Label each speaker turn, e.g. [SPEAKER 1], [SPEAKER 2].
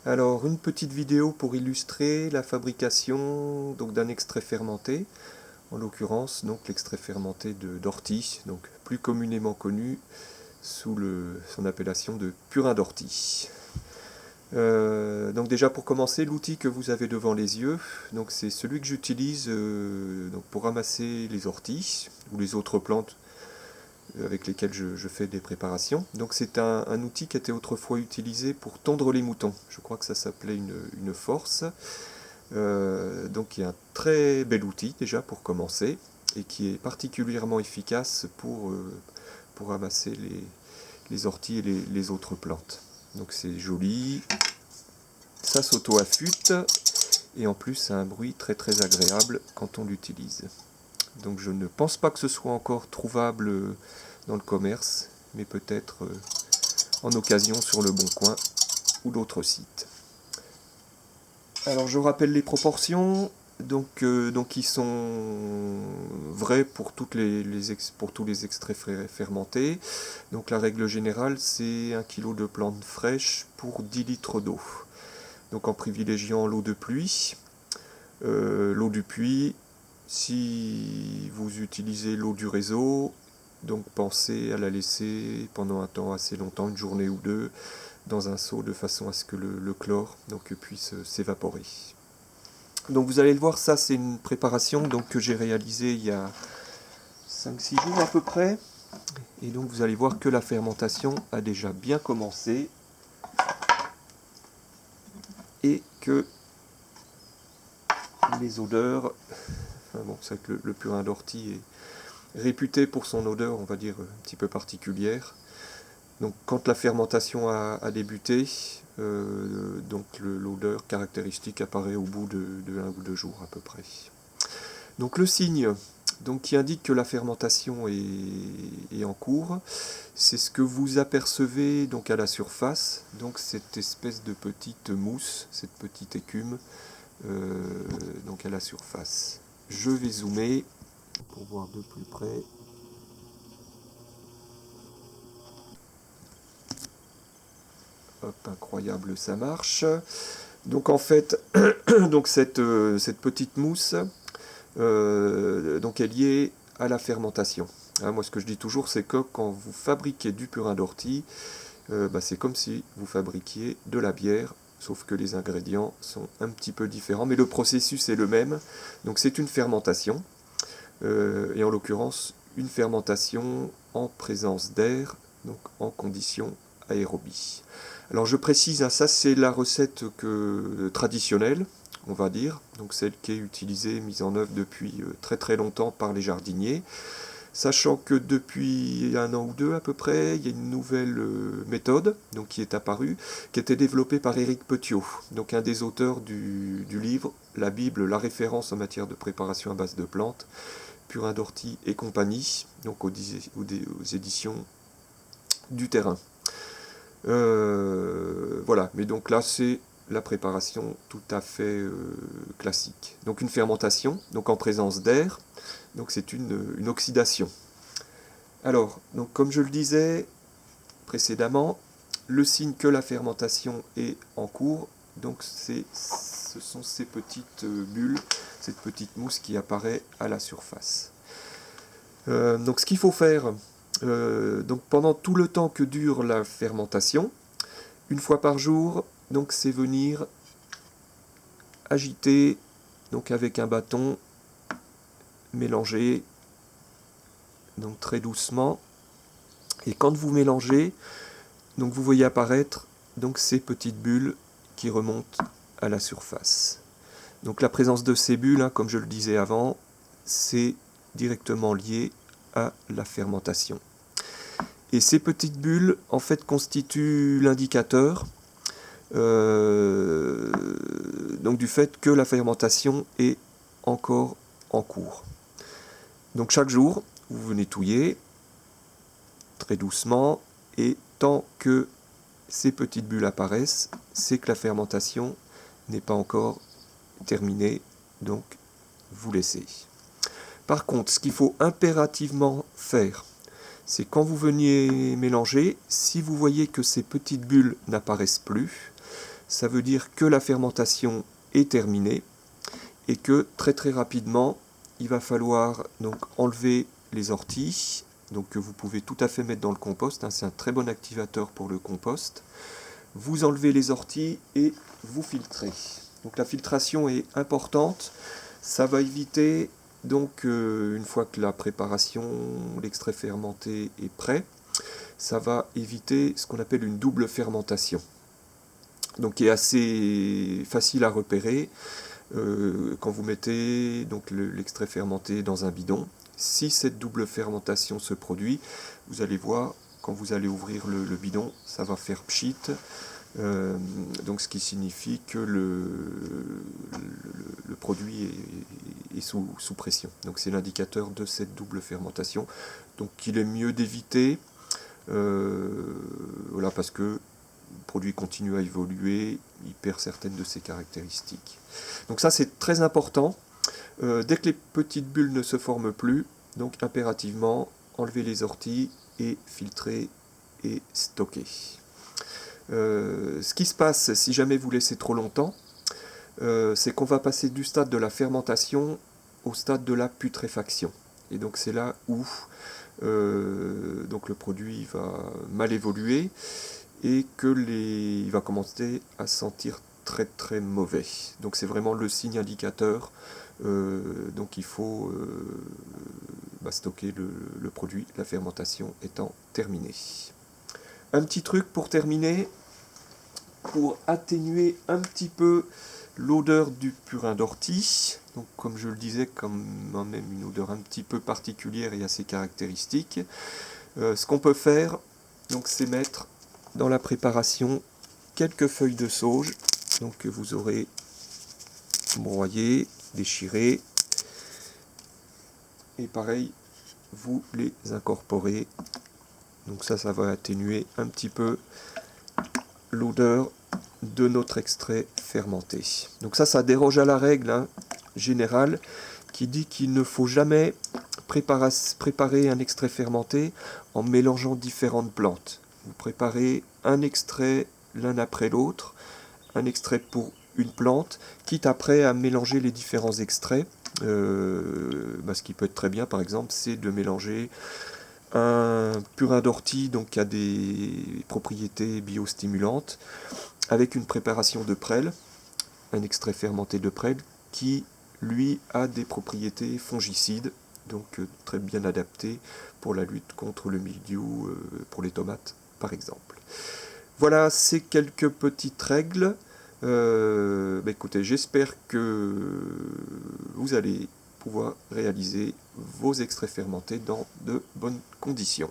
[SPEAKER 1] Alors, une petite vidéo pour illustrer la fabrication d'un extrait fermenté, en l'occurrence l'extrait fermenté d'ortie, donc plus communément connu sous son appellation de purin d'ortie. Donc déjà pour commencer, l'outil que vous avez devant les yeux, c'est celui que j'utilise pour ramasser les orties ou les autres plantes avec lesquelles je fais des préparations. Donc c'est un outil qui était autrefois utilisé pour tondre les moutons. Je crois que ça s'appelait une force. Donc il y a un très bel outil déjà pour commencer et qui est particulièrement efficace pour ramasser les orties et les autres plantes. Donc c'est joli, ça s'auto-affûte et en plus ça a un bruit très très agréable quand on l'utilise. Donc je ne pense pas que ce soit encore trouvable dans le commerce, mais peut-être en occasion sur le Bon Coin ou d'autres sites. Alors je rappelle les proportions, qui sont vraies pour tous les extraits fermentés. Donc la règle générale, c'est 1 kg de plantes fraîches pour 10 litres d'eau. Donc en privilégiant l'eau de pluie. L'eau du puits, si vous utilisez l'eau du réseau, donc pensez à la laisser pendant un temps assez longtemps, une journée ou deux, dans un seau de façon à ce que le chlore puisse s'évaporer. Donc vous allez le voir, ça c'est une préparation que j'ai réalisée il y a 5-6 jours à peu près. Et donc vous allez voir que la fermentation a déjà bien commencé et que les odeurs, c'est que le purin d'ortie est réputé pour son odeur, on va dire, un petit peu particulière. Donc quand la fermentation a débuté, l'odeur caractéristique apparaît au bout de 1 ou 2 jours à peu près. Donc le signe qui indique que la fermentation est en cours, c'est ce que vous apercevez à la surface, cette espèce de petite mousse, cette petite écume à la surface. Je vais zoomer pour voir de plus près. Hop, incroyable, ça marche. Donc en fait, cette petite mousse, elle est liée à la fermentation. Moi, ce que je dis toujours, c'est que quand vous fabriquez du purin d'ortie, c'est comme si vous fabriquiez de la bière, sauf que les ingrédients sont un petit peu différents, mais le processus est le même. Donc c'est une fermentation, et en l'occurrence, une fermentation en présence d'air, donc en conditions aérobie. Alors je précise, ça c'est la recette traditionnelle, on va dire, donc celle qui est utilisée, mise en œuvre depuis très très longtemps par les jardiniers, sachant que depuis 1 an ou 2 à peu près, il y a une nouvelle méthode qui est apparue, qui a été développée par Éric Petiot, donc un des auteurs du livre La Bible, la référence en matière de préparation à base de plantes, Purin d'ortie et compagnie, aux éditions du Terrain. Voilà, mais donc là c'est la préparation tout à fait classique. Donc une fermentation, en présence d'air, donc c'est une oxydation. Alors, comme je le disais précédemment, le signe que la fermentation est en cours, ce sont ces petites bulles, cette petite mousse qui apparaît à la surface. Donc ce qu'il faut faire, pendant tout le temps que dure la fermentation, 1 fois par jour, c'est venir agiter avec un bâton, mélanger très doucement, et quand vous mélangez, vous voyez apparaître ces petites bulles qui remontent à la surface. Donc la présence de ces bulles, comme je le disais avant, c'est directement lié à la fermentation. Et ces petites bulles, en fait, constituent l'indicateur du fait que la fermentation est encore en cours. Donc chaque jour, vous venez touiller très doucement, et tant que ces petites bulles apparaissent, c'est que la fermentation n'est pas encore terminée, donc vous laissez. Par contre, ce qu'il faut impérativement faire, c'est quand vous veniez mélanger, si vous voyez que ces petites bulles n'apparaissent plus, ça veut dire que la fermentation est terminée et que très rapidement, il va falloir donc enlever les orties, donc que vous pouvez tout à fait mettre dans le compost, hein, c'est un très bon activateur pour le compost. Vous enlevez les orties et vous filtrez. Donc la filtration est importante, ça va éviter, donc une fois que la préparation, l'extrait fermenté est prêt, ça va éviter ce qu'on appelle une double fermentation. Donc qui est assez facile à repérer quand vous mettez donc l'extrait fermenté dans un bidon. Si cette double fermentation se produit, vous allez voir, quand vous allez ouvrir le bidon, ça va faire pchit. Donc ce qui signifie que le produit est sous pression. Donc c'est l'indicateur de cette double fermentation. Donc il est mieux d'éviter, voilà, parce que le produit continue à évoluer, il perd certaines de ses caractéristiques. Donc ça c'est très important. Dès que les petites bulles ne se forment plus, donc impérativement enlever les orties et filtrer et stocker. Ce qui se passe si jamais vous laissez trop longtemps, c'est qu'on va passer du stade de la fermentation au stade de la putréfaction. Et donc c'est là où donc le produit va mal évoluer et il va commencer à sentir très mauvais. Donc c'est vraiment le signe indicateur. Donc il faut stocker le produit, la fermentation étant terminée. Un petit truc pour terminer, pour atténuer un petit peu l'odeur du purin d'ortie. Donc comme je le disais, quand même une odeur un petit peu particulière et assez caractéristique. Ce qu'on peut faire, donc, c'est mettre dans la préparation quelques feuilles de sauge, donc que vous aurez broyées, déchirées, et pareil, vous les incorporez. Donc ça va atténuer un petit peu l'odeur de notre extrait fermenté. Donc ça déroge à la règle générale qui dit qu'il ne faut jamais préparer un extrait fermenté en mélangeant différentes plantes. Vous préparez un extrait l'un après l'autre, un extrait pour une plante, quitte après à mélanger les différents extraits. Ce qui peut être très bien, par exemple, c'est de mélanger un purin d'ortie, donc qui a des propriétés biostimulantes, avec une préparation de prêle, un extrait fermenté de prêle, qui lui a des propriétés fongicides, donc très bien adapté pour la lutte contre le mildiou, pour les tomates par exemple. Voilà ces quelques petites règles. Écoutez, j'espère que vous allez pouvoir réaliser vos extraits fermentés dans de bonnes conditions.